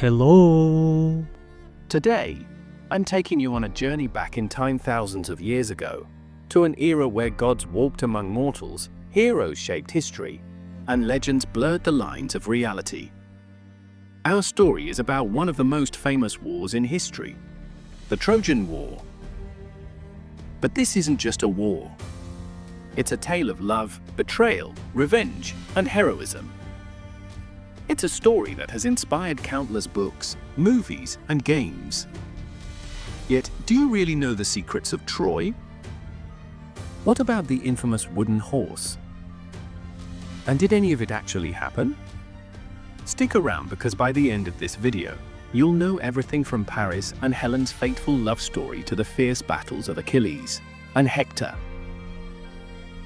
Hello. Today, I'm taking you on a journey back in time thousands of years ago, to an era where gods walked among mortals, heroes shaped history, and legends blurred the lines of reality. Our story is about one of the most famous wars in history, the Trojan War. But this isn't just a war. It's a tale of love, betrayal, revenge, and heroism. It's a story that has inspired countless books, movies, and games. Yet, do you really know the secrets of Troy? What about the infamous wooden horse? And did any of it actually happen? Stick around, because by the end of this video, you'll know everything from Paris and Helen's fateful love story to the fierce battles of Achilles and Hector.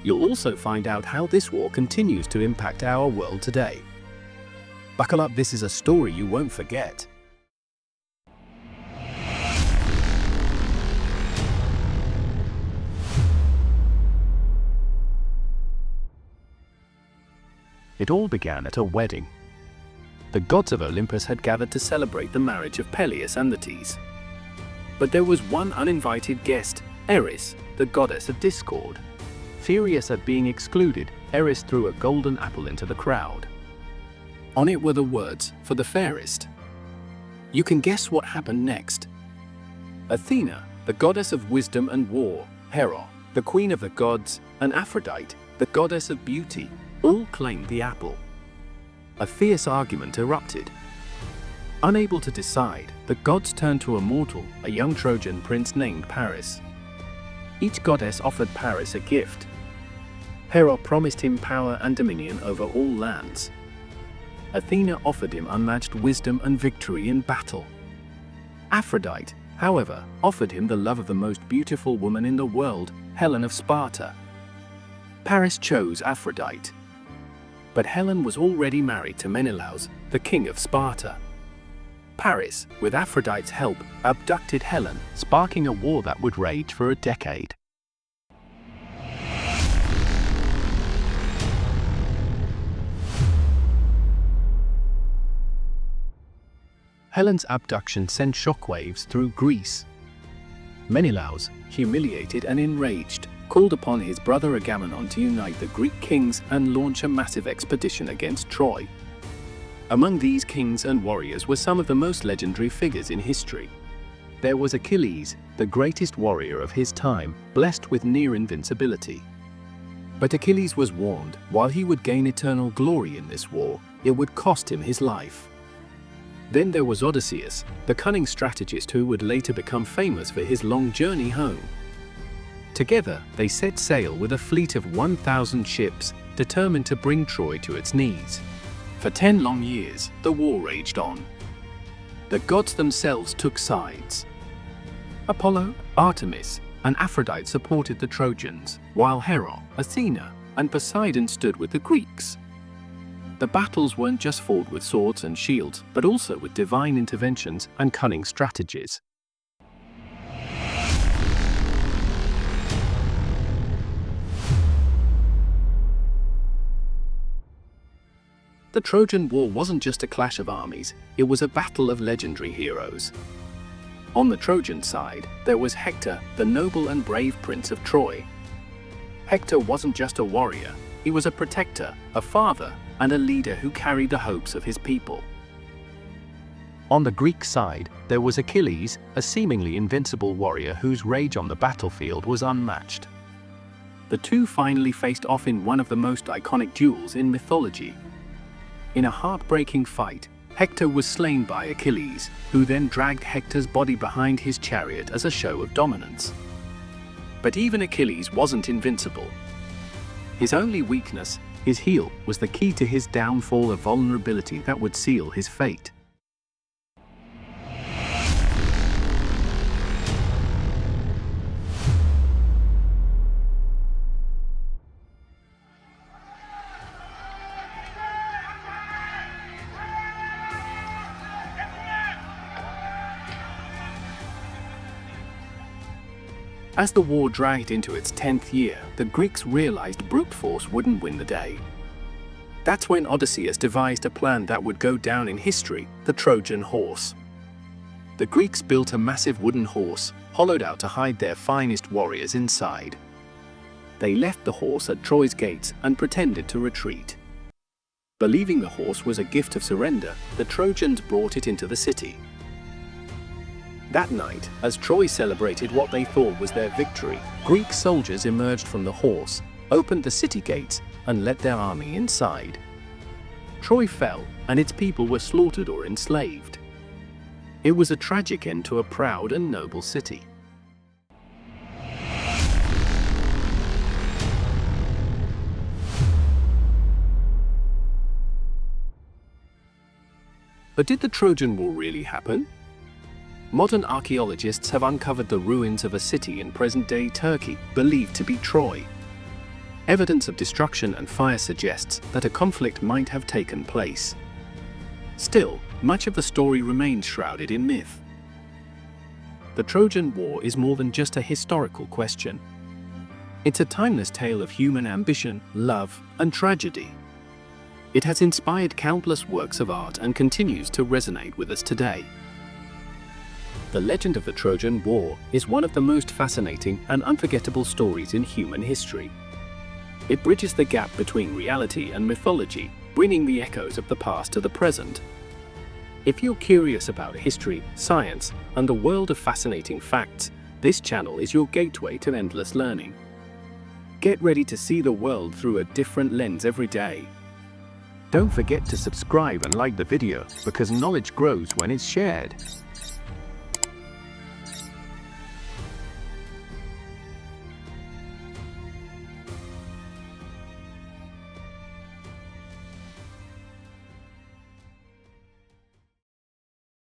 You'll also find out how this war continues to impact our world today. Buckle up, this is a story you won't forget. It all began at a wedding. The gods of Olympus had gathered to celebrate the marriage of Peleus and Thetis. But there was one uninvited guest, Eris, the goddess of discord. Furious at being excluded, Eris threw a golden apple into the crowd. On it were the words, "For the fairest." You can guess what happened next. Athena, the goddess of wisdom and war, Hera, the queen of the gods, and Aphrodite, the goddess of beauty, all claimed the apple. A fierce argument erupted. Unable to decide, the gods turned to a mortal, a young Trojan prince named Paris. Each goddess offered Paris a gift. Hera promised him power and dominion over all lands. Athena offered him unmatched wisdom and victory in battle. Aphrodite, however, offered him the love of the most beautiful woman in the world, Helen of Sparta. Paris chose Aphrodite. But Helen was already married to Menelaus, the king of Sparta. Paris, with Aphrodite's help, abducted Helen, sparking a war that would rage for a decade. Helen's abduction sent shockwaves through Greece. Menelaus, humiliated and enraged, called upon his brother Agamemnon to unite the Greek kings and launch a massive expedition against Troy. Among these kings and warriors were some of the most legendary figures in history. There was Achilles, the greatest warrior of his time, blessed with near invincibility. But Achilles was warned, while he would gain eternal glory in this war, it would cost him his life. Then there was Odysseus, the cunning strategist who would later become famous for his long journey home. Together, they set sail with a fleet of 1,000 ships, determined to bring Troy to its knees. For 10 long years, the war raged on. The gods themselves took sides. Apollo, Artemis, and Aphrodite supported the Trojans, while Hera, Athena, and Poseidon stood with the Greeks. The battles weren't just fought with swords and shields, but also with divine interventions and cunning strategies. The Trojan War wasn't just a clash of armies, it was a battle of legendary heroes. On the Trojan side, there was Hector, the noble and brave prince of Troy. Hector wasn't just a warrior, he was a protector, a father, and a leader who carried the hopes of his people. On the Greek side, there was Achilles, a seemingly invincible warrior whose rage on the battlefield was unmatched. The two finally faced off in one of the most iconic duels in mythology. In a heartbreaking fight, Hector was slain by Achilles, who then dragged Hector's body behind his chariot as a show of dominance. But even Achilles wasn't invincible. His only weakness, his heel, was the key to his downfall, a vulnerability that would seal his fate. As the war dragged into its 10th year, the Greeks realized brute force wouldn't win the day. That's when Odysseus devised a plan that would go down in history, the Trojan Horse. The Greeks built a massive wooden horse, hollowed out to hide their finest warriors inside. They left the horse at Troy's gates and pretended to retreat. Believing the horse was a gift of surrender, the Trojans brought it into the city. That night, as Troy celebrated what they thought was their victory, Greek soldiers emerged from the horse, opened the city gates, and led their army inside. Troy fell, and its people were slaughtered or enslaved. It was a tragic end to a proud and noble city. But did the Trojan War really happen? Modern archaeologists have uncovered the ruins of a city in present-day Turkey, believed to be Troy. Evidence of destruction and fire suggests that a conflict might have taken place. Still, much of the story remains shrouded in myth. The Trojan War is more than just a historical question. It's a timeless tale of human ambition, love, and tragedy. It has inspired countless works of art and continues to resonate with us today. The legend of the Trojan War is one of the most fascinating and unforgettable stories in human history. It bridges the gap between reality and mythology, bringing the echoes of the past to the present. If you're curious about history, science, and the world of fascinating facts, this channel is your gateway to endless learning. Get ready to see the world through a different lens every day. Don't forget to subscribe and like the video, because knowledge grows when it's shared.